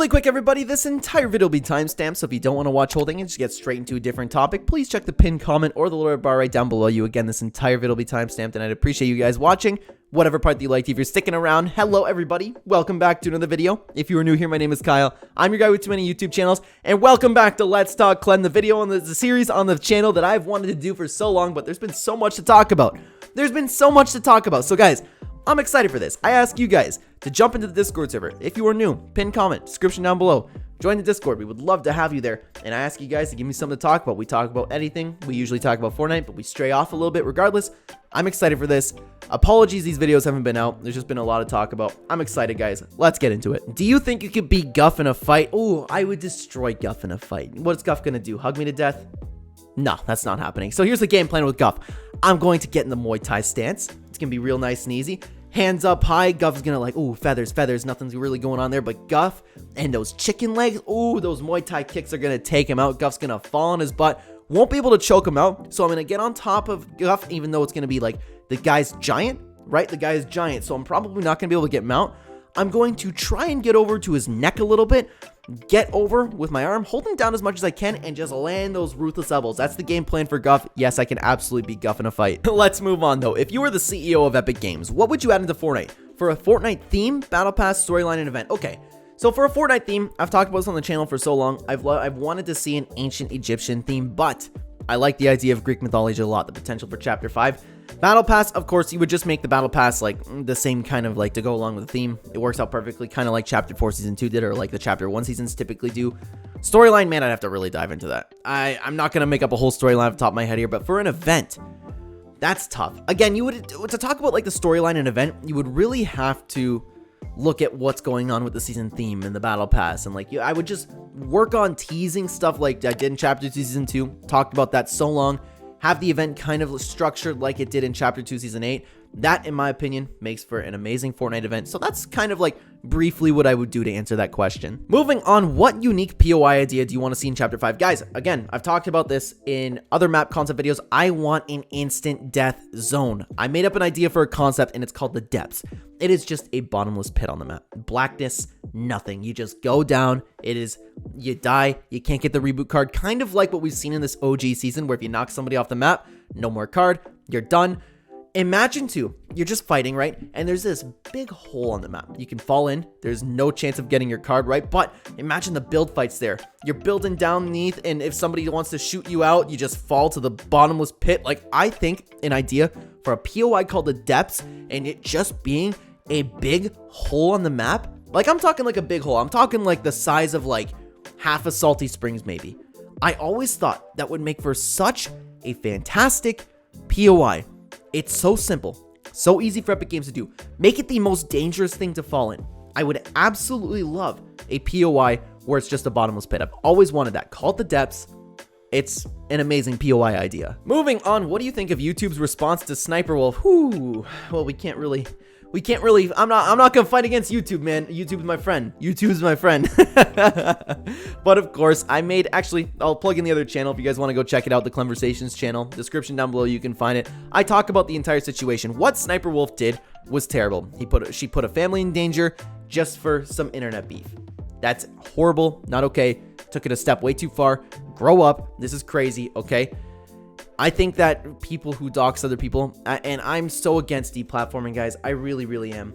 Really quick, everybody, this entire video will be timestamped, so if you don't want to watch holding and just get straight into a different topic, please check the pinned comment or the lower bar right down below you. Again, this entire video will be timestamped, and I'd appreciate you guys watching whatever part that you liked. If you're sticking around, hello everybody, welcome back to another video. If you are new here, my name is Kyle. I'm your guy with too many YouTube channels, and welcome back to Let's Talk Clen, the video on the series on the channel that I've wanted to do for so long, but there's been so much to talk about. So guys, I'm excited for this. I ask you guys to jump into the Discord server. If you are new, pin comment, description down below. Join the Discord. We would love to have you there. And I ask you guys to give me something to talk about. We talk about anything. We usually talk about Fortnite, but we stray off a little bit. Regardless, I'm excited for this. Apologies, these videos haven't been out. There's just been a lot to talk about. I'm excited, guys. Let's get into it. Do you think you could beat Guff in a fight? Oh, I would destroy Guff in a fight. What's Guff gonna do? Hug me to death? No, that's not happening. So here's the game plan with Guff. I'm going to get in the Muay Thai stance. It's gonna be real nice and easy. Hands up high. Guff is gonna like, ooh, feathers. Nothing's really going on there. But Guff and those chicken legs, ooh, those Muay Thai kicks are gonna take him out. Guff's gonna fall on his butt. Won't be able to choke him out. So I'm gonna get on top of Guff, even though it's gonna be like the guy's giant, right? The guy is giant. So I'm probably not gonna be able to get him out. I'm going to try and get over to his neck a little bit, get over with my arm, hold him down as much as I can, and just land those ruthless elbows. That's the game plan for Guff. Yes, I can absolutely beat Guff in a fight. Let's move on, though. If you were the CEO of Epic Games, what would you add into Fortnite? For a Fortnite theme, Battle Pass, storyline, and event. Okay, so for a Fortnite theme, I've talked about this on the channel for so long. I've wanted to see an ancient Egyptian theme, but I like the idea of Greek mythology a lot, the potential for Chapter 5. Battle Pass, of course, you would just make the Battle Pass like the same kind of like to go along with the theme. It works out perfectly, kind of like Chapter 4 Season 2 did, or like the Chapter 1 seasons typically do. Storyline, man, I'd have to really dive into that. I'm not going to make up a whole storyline off the top of my head here, but for an event, that's tough. Again, you would, to talk about like the storyline and event, you would really have to look at what's going on with the season theme and the Battle Pass, and like I would just work on teasing stuff like I did in Chapter 2 Season 2, talked about that so long. Have the event kind of structured like it did in Chapter 2 Season 8. That, in my opinion, makes for an amazing Fortnite event. So that's kind of like briefly what I would do to answer that question. Moving on, what unique POI idea do you want to see in Chapter 5? Guys, again, I've talked about this in other map concept videos. I want an instant death zone. I made up an idea for a concept, and it's called the Depths. It is just a bottomless pit on the map. Blackness, nothing. You just go down. It is, you die. You can't get the reboot card. Kind of like what we've seen in this OG season, where if you knock somebody off the map, no more card, you're done. Imagine too, you're just fighting, right? And there's this big hole on the map. You can fall in. There's no chance of getting your card, right? But imagine the build fights there. You're building down beneath, and if somebody wants to shoot you out, you just fall to the bottomless pit. Like, I think an idea for a POI called the Depths, and it just being a big hole on the map. Like, I'm talking like a big hole. I'm talking like the size of like half a Salty Springs, maybe. I always thought that would make for such a fantastic POI. It's so simple, so easy for Epic Games to do. Make it the most dangerous thing to fall in. I would absolutely love a POI where it's just a bottomless pit. I've always wanted that. Call it the Depths. It's an amazing POI idea. Moving on, what do you think of YouTube's response to SSSniperwolf? Whew. Well, we can't really, I'm not gonna fight against YouTube, man. YouTube's my friend. But of course, I'll plug in the other channel if you guys want to go check it out, the Clenversations channel. Description down below, you can find it. I talk about the entire situation. What SSSniperwolf did was terrible. She put a family in danger just for some internet beef. That's horrible, not okay. Took it a step way too far. Grow up. This is crazy, okay? I think that people who dox other people, and I'm so against deplatforming, guys. I really am.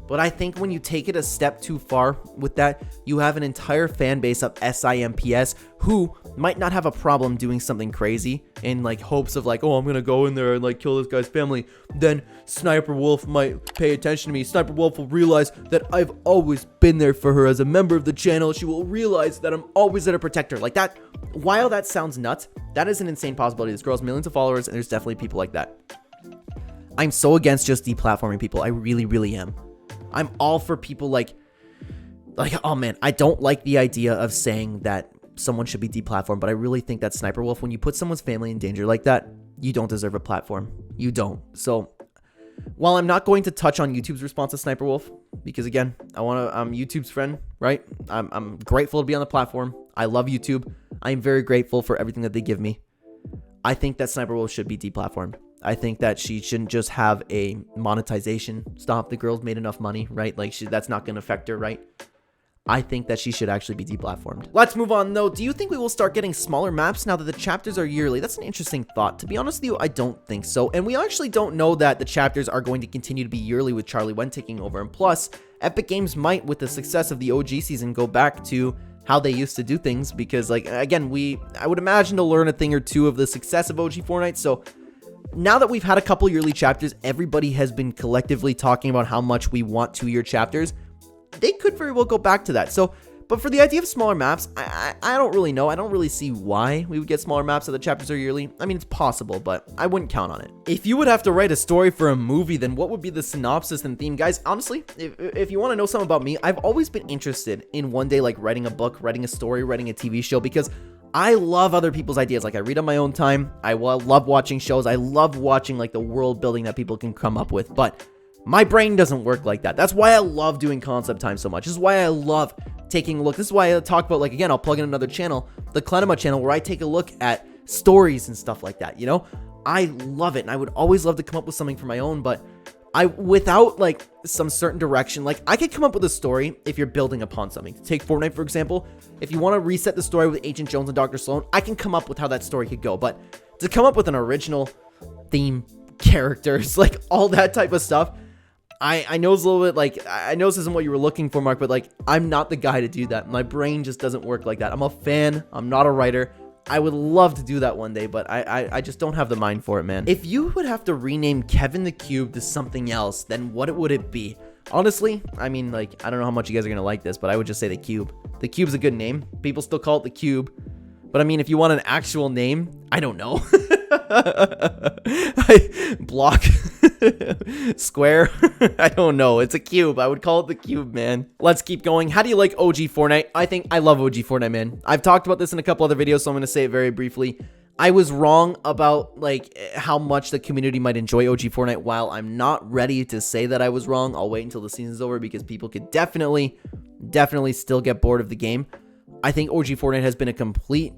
But I think when you take it a step too far with that, you have an entire fan base of SIMPs who might not have a problem doing something crazy in like hopes of like, oh, I'm gonna go in there and like kill this guy's family. Then SSSniperwolf might pay attention to me. SSSniperwolf will realize that I've always been there for her as a member of the channel. She will realize that I'm always there to protect her. Like that, while that sounds nuts, that is an insane possibility. This girl has millions of followers, and there's definitely people like that. I'm so against just deplatforming people. I really am. I'm all for people like, oh man, I don't like the idea of saying that someone should be deplatformed, but I really think that SSSniperwolf, when you put someone's family in danger like that, you don't deserve a platform. You don't. So while I'm not going to touch on YouTube's response to SSSniperwolf, because again, I'm YouTube's friend, right? I'm grateful to be on the platform. I love YouTube. I'm very grateful for everything that they give me. I think that SSSniperwolf should be deplatformed. I think that she shouldn't just have a monetization stop. The girl's made enough money, right? Like that's not going to affect her, right? I think that she should actually be deplatformed. Let's move on though. Do you think we will start getting smaller maps now that the chapters are yearly? That's an interesting thought. To be honest with you, I don't think so. And we actually don't know that the chapters are going to continue to be yearly with Charlie Wen taking over. And plus, Epic Games might, with the success of the OG season, go back to how they used to do things. Because, like, again, I would imagine to learn a thing or two of the success of OG Fortnite. So now that we've had a couple yearly chapters, everybody has been collectively talking about how much we want 2-year chapters. They could very well go back to that. So, but for the idea of smaller maps, I don't really know. I don't really see why we would get smaller maps if the chapters are yearly. I mean, it's possible, but I wouldn't count on it. If you would have to write a story for a movie, then what would be the synopsis and theme? Guys, honestly, if you want to know something about me, I've always been interested in one day, like, writing a book, writing a story, writing a TV show, because I love other people's ideas. Like, I read on my own time. I love watching shows. I love watching, like, the world building that people can come up with, but my brain doesn't work like that. That's why I love doing concept time so much. This is why I love taking a look. This is why I talk about, like, again, I'll plug in another channel, the Clenema channel, where I take a look at stories and stuff like that, you know? I love it, and I would always love to come up with something for my own, but without, like, some certain direction, like, I could come up with a story if you're building upon something. Take Fortnite, for example. If you want to reset the story with Agent Jones and Dr. Sloan, I can come up with how that story could go, but to come up with an original theme, characters, like, all that type of stuff, I know it's a little bit, like, I know this isn't what you were looking for, Mark, but, like, I'm not the guy to do that. My brain just doesn't work like that. I'm a fan. I'm not a writer. I would love to do that one day, but I just don't have the mind for it, man. If you would have to rename Kevin the Cube to something else, then what would it be? Honestly, I mean, like, I don't know how much you guys are going to like this, but I would just say the Cube. The Cube's a good name. People still call it the Cube. But I mean, if you want an actual name, I don't know. Block. Square. I don't know. It's a cube. I would call it the Cube, man. Let's keep going. How do you like OG Fortnite? I love OG Fortnite, man. I've talked about this in a couple other videos, so I'm going to say it very briefly. I was wrong about, like, how much the community might enjoy OG Fortnite. While I'm not ready to say that I was wrong, I'll wait until the season's over, because people could definitely still get bored of the game. I think OG Fortnite has been a complete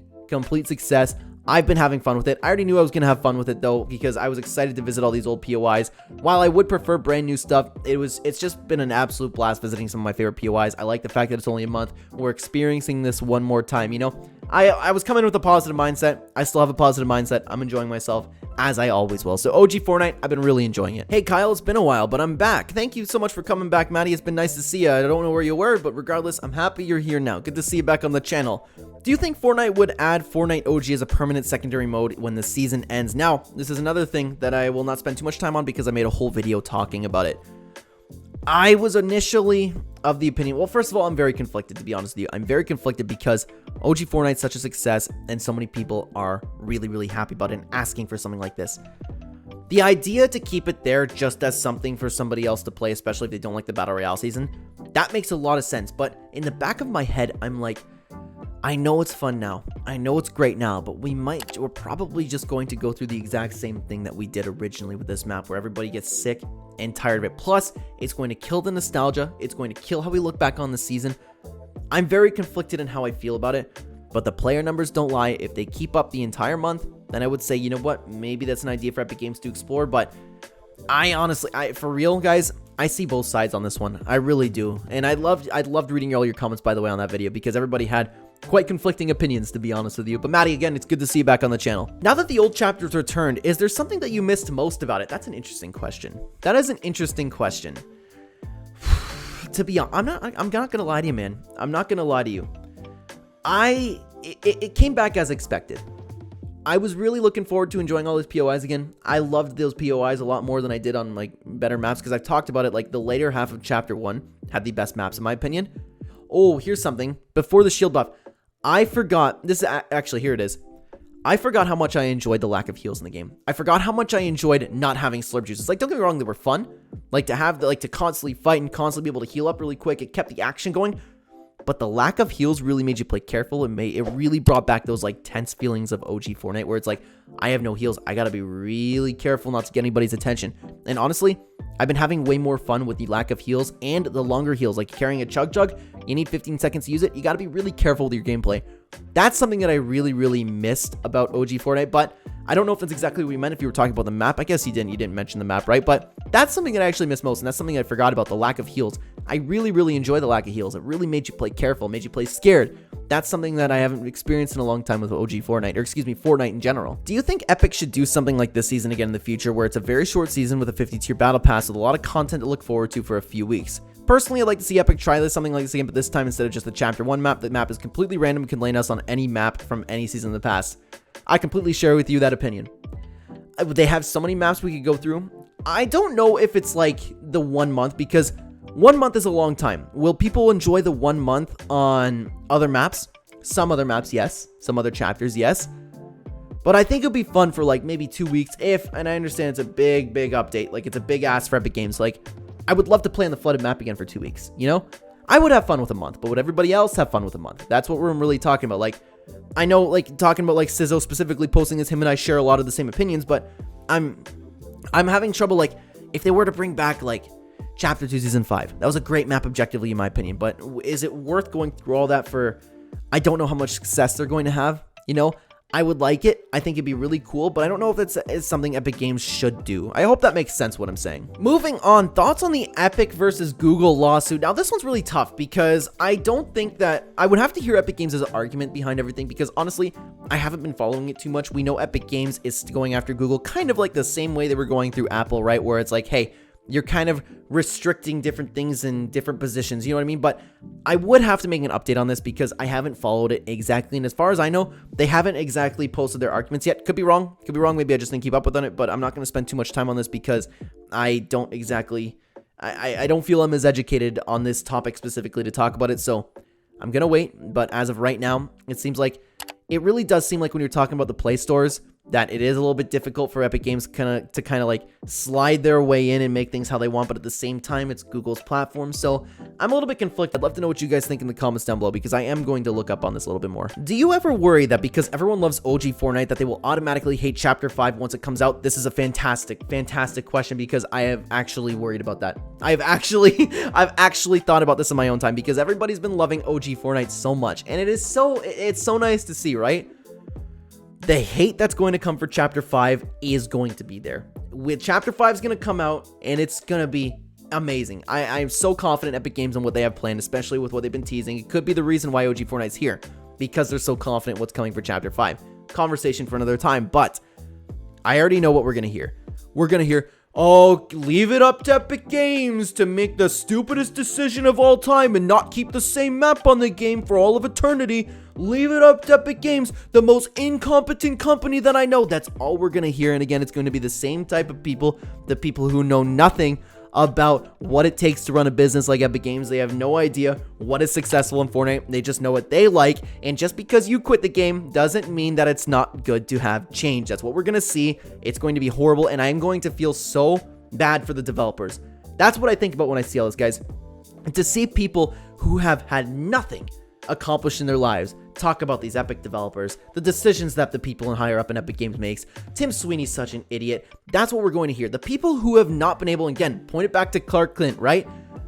success. I've been having fun with it. I already knew I was going to have fun with it, though, because I was excited to visit all these old POIs. While I would prefer brand new stuff, it's just been an absolute blast visiting some of my favorite POIs. I like the fact that it's only a month. We're experiencing this one more time, you know? I was coming with a positive mindset. I still have a positive mindset. I'm enjoying myself, as I always will. So OG Fortnite, I've been really enjoying it. Hey, Kyle, it's been a while, but I'm back. Thank you so much for coming back, Maddie. It's been nice to see you. I don't know where you were, but regardless, I'm happy you're here now. Good to see you back on the channel. Do you think Fortnite would add Fortnite OG as a permanent secondary mode when the season ends? Now, this is another thing that I will not spend too much time on, because I made a whole video talking about it. I was initially of the opinion, well, first of all, I'm very conflicted, to be honest with you. I'm very conflicted because OG Fortnite's such a success, and so many people are really happy about it and asking for something like this. The idea to keep it there just as something for somebody else to play, especially if they don't like the Battle Royale season, that makes a lot of sense. But in the back of my head, I'm like, I know it's fun now. I know it's great now, but we're probably just going to go through the exact same thing that we did originally with this map, where everybody gets sick and tired of it. Plus, it's going to kill the nostalgia. It's going to kill how we look back on the season. I'm very conflicted in how I feel about it, but the player numbers don't lie. If they keep up the entire month, then I would say, you know what, maybe that's an idea for Epic Games to explore. But I honestly, for real, guys, I see both sides on this one. I really do. And I loved reading all your comments, by the way, on that video, because everybody had quite conflicting opinions, to be honest with you. But Maddie, again, it's good to see you back on the channel. Now that the old chapters returned, is there something that you missed most about it? That's an interesting question. That is an interesting question. To be honest, I'm not gonna lie to you, man. I'm not gonna lie to you. It came back as expected. I was really looking forward to enjoying all those POIs again. I loved those POIs a lot more than I did on, like, better maps, because I've talked about it. Like, the later half of chapter 1 had the best maps, in my opinion. Oh, here's something. Before the shield buff, I forgot. This is actually, here it is. I forgot how much I enjoyed the lack of heals in the game. I forgot how much I enjoyed not having slurp juices. Like, don't get me wrong, they were fun. Like, to have to constantly fight and constantly be able to heal up really quick. It kept the action going. But the lack of heals really made you play careful. It really brought back those, like, tense feelings of OG Fortnite, where it's like, I have no heals. I gotta be really careful not to get anybody's attention. And honestly, I've been having way more fun with the lack of heals and the longer heals. Like, carrying a chug, you need 15 seconds to use it. You gotta be really careful with your gameplay. That's something that I really missed about OG Fortnite, but I don't know if that's exactly what you meant if you were talking about the map. I guess you didn't mention the map, right? But that's something that I actually missed most, and that's something I forgot about, the lack of heals. I really enjoy the lack of heals. It really made you play careful, made you play scared. That's something that I haven't experienced in a long time with OG Fortnite, or excuse me, Fortnite in general. Do you think Epic should do something like this season again in the future, where it's a very short season with a 50-tier battle pass with a lot of content to look forward to for a few weeks? Personally, I'd like to see Epic try something like this again, but this time instead of just the Chapter 1 map, the map is completely random and can land us on any map from any season in the past. I completely share with you that opinion. They have so many maps we could go through. I don't know if it's like the 1 month, because 1 month is a long time. Will people enjoy the 1 month on other maps? Some other maps, yes. Some other chapters, yes. But I think it'd be fun for like maybe 2 weeks and I understand it's a big update. Like, it's a big ask for Epic Games. Like, I would love to play on the flooded map again for 2 weeks, you know? I would have fun with a month, but would everybody else have fun with a month? That's what we're really talking about. Like, I know, like, talking about, like, Sizzo specifically posting this, him and I share a lot of the same opinions, but I'm having trouble, like, if they were to bring back, like, Chapter 2 Season 5. That was a great map objectively, in my opinion, but is it worth going through all that for... I don't know how much success they're going to have, you know? I would like it. I think it'd be really cool, but I don't know if it's something Epic Games should do. I hope that makes sense what I'm saying. Moving on, thoughts on the Epic versus Google lawsuit. Now, this one's really tough because I don't think that... I would have to hear Epic Games' argument behind everything because, honestly, I haven't been following it too much. We know Epic Games is going after Google kind of like the same way they were going through Apple, right? Where it's like, hey, you're kind of restricting different things in different positions, you know what I mean? But I would have to make an update on this because I haven't followed it exactly. And as far as I know, they haven't exactly posted their arguments yet. Could be wrong. Maybe I just didn't keep up with it, but I'm not going to spend too much time on this because I don't exactly, I don't feel I'm as educated on this topic specifically to talk about it. So I'm going to wait. But as of right now, it seems like, it really does seem like when you're talking about the Play stores, that it is a little bit difficult for Epic Games to kind of like slide their way in and make things how they want, but at the same time, it's Google's platform, so I'm a little bit conflicted. I'd love to know what you guys think in the comments down below, because I am going to look up on this a little bit more. Do you ever worry that because everyone loves OG Fortnite, that they will automatically hate Chapter 5 once it comes out? This is a fantastic question, because I have actually worried about that. I've actually thought about this in my own time, because everybody's been loving OG Fortnite so much, and it's so nice to see, right? The hate that's going to come for Chapter 5 is going to be there. With Chapter 5 is going to come out, and it's going to be amazing. I'm so confident in Epic Games on what they have planned, especially with what they've been teasing. It could be the reason why OG Fortnite's here, because they're so confident what's coming for Chapter 5. Conversation for another time, but I already know what we're going to hear. We're going to hear, oh, leave it up to Epic Games to make the stupidest decision of all time and not keep the same map on the game for all of eternity. Leave it up to Epic Games, the most incompetent company that I know. That's all we're going to hear. And again, it's going to be the same type of people, the people who know nothing about what it takes to run a business like Epic Games. They have no idea what is successful in Fortnite. They just know what they like. And just because you quit the game doesn't mean that it's not good to have change. That's what we're going to see. It's going to be horrible. And I'm going to feel so bad for the developers. That's what I think about when I see all this, guys. And to see people who have had nothing accomplished in their lives talk about these Epic developers, the decisions that the people in higher up in Epic Games makes. Tim Sweeney's such an idiot. That's what we're going to hear. The people who have not been able, again, point it back to Clark Clint, right?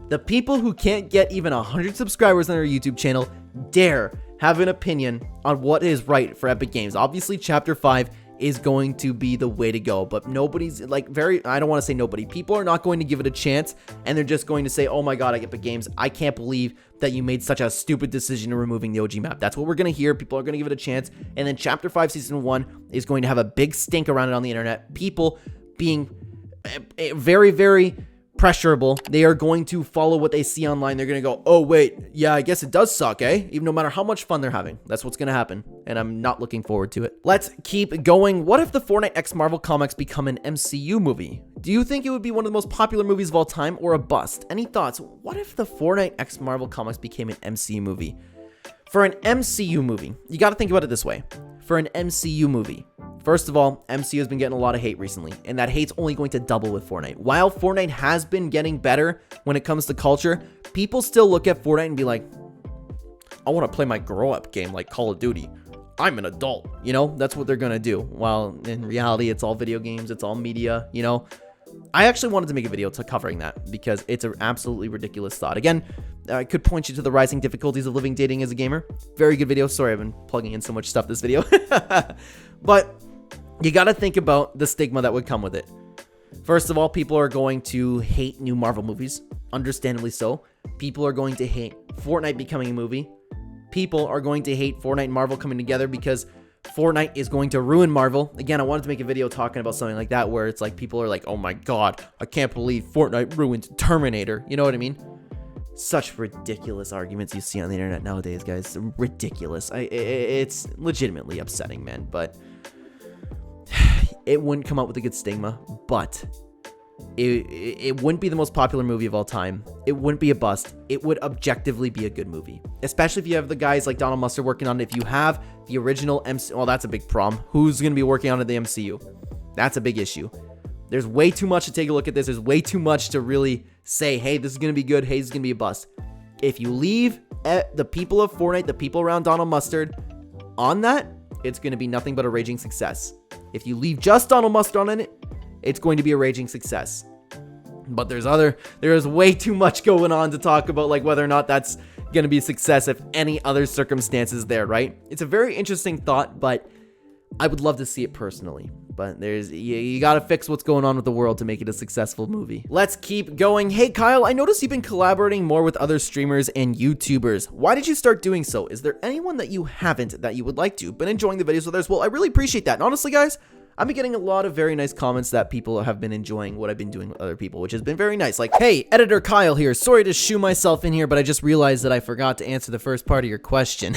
The people who can't get even 100 subscribers on their YouTube channel dare have an opinion on what is right for Epic Games. Obviously, Chapter 5 is going to be the way to go, but nobody's like I don't want to say nobody. People are not going to give it a chance, and they're just going to say, oh my god, Epic Games, I can't believe that you made such a stupid decision in removing the OG map. That's what we're going to hear. People are going to give it a chance, and then Chapter 5 Season 1 is going to have a big stink around it on the internet. People being very pressurable. They are going to follow what they see online. They're going to go, oh wait, yeah, I guess it does suck, eh? Even no matter how much fun they're having. That's what's going to happen, and I'm not looking forward to it. Let's keep going. What if the Fortnite x Marvel comics become an MCU movie? Do you think it would be one of the most popular movies of all time, or a bust? Any thoughts? What if the Fortnite x Marvel comics became an MCU movie? For an MCU movie, you got to think about it this way. For an MCU movie, first of all, MCU has been getting a lot of hate recently, and that hate's only going to double with Fortnite. While Fortnite has been getting better when it comes to culture, people still look at Fortnite and be like, I want to play my grow-up game like Call of Duty. I'm an adult, you know? That's what they're going to do. While in reality, it's all video games, it's all media, you know? I actually wanted to make a video covering that because it's an absolutely ridiculous thought. Again, I could point you to the rising difficulties of living dating as a gamer. Very good video. Sorry, I've been plugging in so much stuff this video. But you got to think about the stigma that would come with it. First of all, people are going to hate new Marvel movies, understandably so. People are going to hate Fortnite becoming a movie. People are going to hate Fortnite and Marvel coming together because Fortnite is going to ruin Marvel. Again, I wanted to make a video talking about something like that where it's like people are like, oh my god, I can't believe Fortnite ruined Terminator. You know what I mean? Such ridiculous arguments you see on the internet nowadays, guys. Ridiculous. It's legitimately upsetting, man. But it wouldn't come out with a good stigma. But it wouldn't be the most popular movie of all time. It wouldn't be a bust. It would objectively be a good movie. Especially if you have the guys like Donald Mustard working on it. If you have the original MCU, well, that's a big problem. Who's going to be working on it, the MCU? That's a big issue. There's way too much to take a look at this. There's way too much to really say, hey, this is going to be good. Hey, this is going to be a bust. If you leave the people of Fortnite, the people around Donald Mustard on that, it's going to be nothing but a raging success. If you leave just Donald Mustard on it, it's going to be a raging success. But there's way too much going on to talk about, like whether or not that's going to be a success if any other circumstances there, right? It's a very interesting thought, but I would love to see it personally. But you got to fix what's going on with the world to make it a successful movie. Let's keep going. Hey, Kyle, I noticed you've been collaborating more with other streamers and YouTubers. Why did you start doing so? Is there anyone that you haven't that you would like to? Been enjoying the videos with others? Well, I really appreciate that. And honestly, guys, I've been getting a lot of very nice comments that people have been enjoying what I've been doing with other people, which has been very nice. Like, hey, editor Kyle here. Sorry to shoo myself in here, but I just realized that I forgot to answer the first part of your question.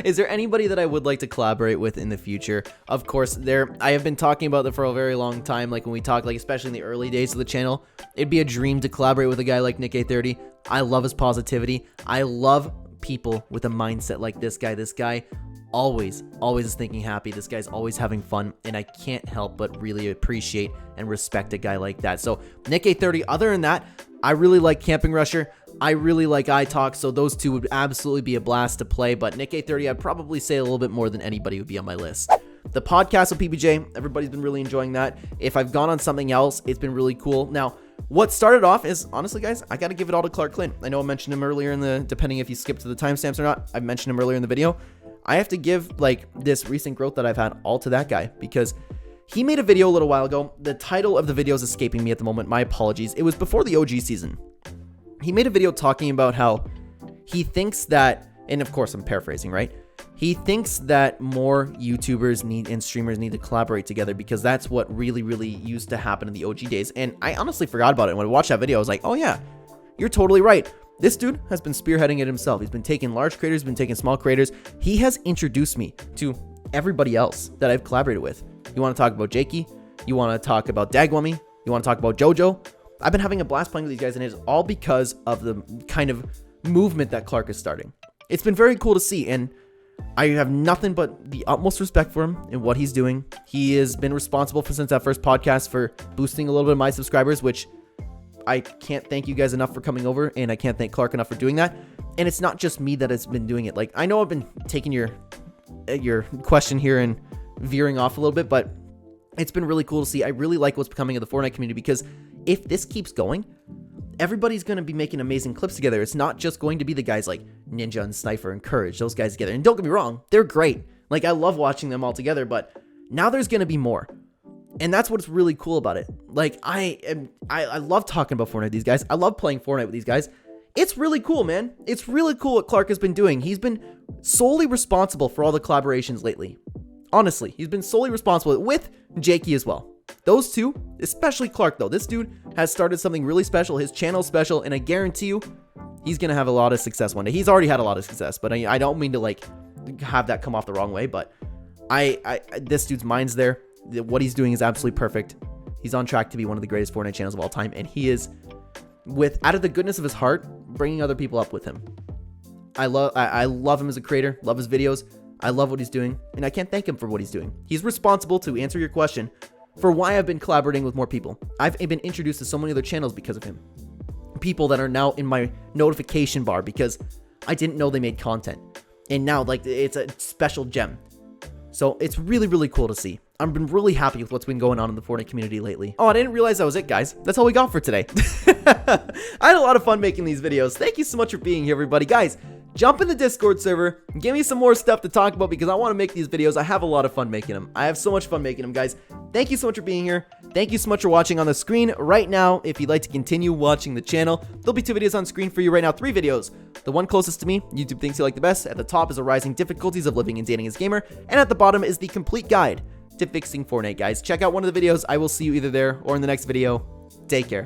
Is there anybody that I would like to collaborate with in the future? Of course, I have been talking about that for a very long time. Like when we talk, like especially in the early days of the channel, it'd be a dream to collaborate with a guy like Nick A30. I love his positivity. I love people with a mindset like this guy. This guy always is thinking happy. This guy's always having fun, and I can't help but really appreciate and respect a guy like that. So Nick A30, other than that, I really like Camping Rusher. I really like iTalk, so those two would absolutely be a blast to play, but Nick A30, I'd probably say a little bit more than anybody would be on my list. The podcast with PBJ, everybody's been really enjoying that. If I've gone on something else, it's been really cool. Now, what started off is, honestly, guys, I got to give it all to Clark Clen. I know I mentioned him earlier depending if you skipped to the timestamps or not, I mentioned him earlier in the video. I have to give, like, this recent growth that I've had all to that guy, because he made a video a little while ago. The title of the video is escaping me at the moment. My apologies. It was before the OG season. He made a video talking about how he thinks that, and of course I'm paraphrasing, right? He thinks that more YouTubers and streamers need to collaborate together because that's what really used to happen in the OG days. And I honestly forgot about it. When I watched that video, I was like, oh yeah, you're totally right. This dude has been spearheading it himself. He's been taking large creators, been taking small creators. He has introduced me to everybody else that I've collaborated with. You want to talk about Jakey? You want to talk about Dagwummy? You want to talk about JoJo? I've been having a blast playing with these guys, and it's all because of the kind of movement that Clark is starting. It's been very cool to see, and I have nothing but the utmost respect for him and what he's doing. He has been responsible since that first podcast for boosting a little bit of my subscribers, which I can't thank you guys enough for coming over, and I can't thank Clark enough for doing that. And it's not just me that has been doing it. Like, I know I've been taking your question here and veering off a little bit, but it's been really cool to see. I really like what's becoming of the Fortnite community, because if this keeps going, everybody's going to be making amazing clips together. It's not just going to be the guys like Ninja and Sniper and Courage, those guys together. And don't get me wrong, they're great. Like, I love watching them all together, but now there's going to be more. And that's what's really cool about it. Like, I love talking about Fortnite with these guys. I love playing Fortnite with these guys. It's really cool, man. It's really cool what Clark has been doing. He's been solely responsible for all the collaborations lately. Honestly, he's been solely responsible with Jakey as well. Those two, especially Clark, though. This dude has started something really special. His channel's special, and I guarantee you, he's going to have a lot of success one day. He's already had a lot of success, but I don't mean to, like, have that come off the wrong way, but this dude's mind's there. What he's doing is absolutely perfect. He's on track to be one of the greatest Fortnite channels of all time, and he is, out of the goodness of his heart, bringing other people up with him. I love him as a creator, love his videos. I love what he's doing, and I can't thank him for what he's doing. He's responsible, to answer your question, for why I've been collaborating with more people. I've been introduced to so many other channels because of him. People that are now in my notification bar because I didn't know they made content. And now, like, it's a special gem. So it's really cool to see. I've been really happy with what's been going on in the Fortnite community lately. Oh, I didn't realize that was it, guys. That's all we got for today. I had a lot of fun making these videos. Thank you so much for being here, everybody. Guys, jump in the Discord server and give me some more stuff to talk about, because I want to make these videos. I have a lot of fun making them. I have so much fun making them, guys. Thank you so much for being here. Thank you so much for watching on the screen right now. If you'd like to continue watching the channel, there'll be 2 videos on screen for you right now, 3 videos. The one closest to me, YouTube thinks you like the best. At the top is the rising difficulties of living and dating as a gamer, and at the bottom is the complete guide to fixing Fortnite, guys. Check out one of the videos. I will see you either there or in the next video. Take care.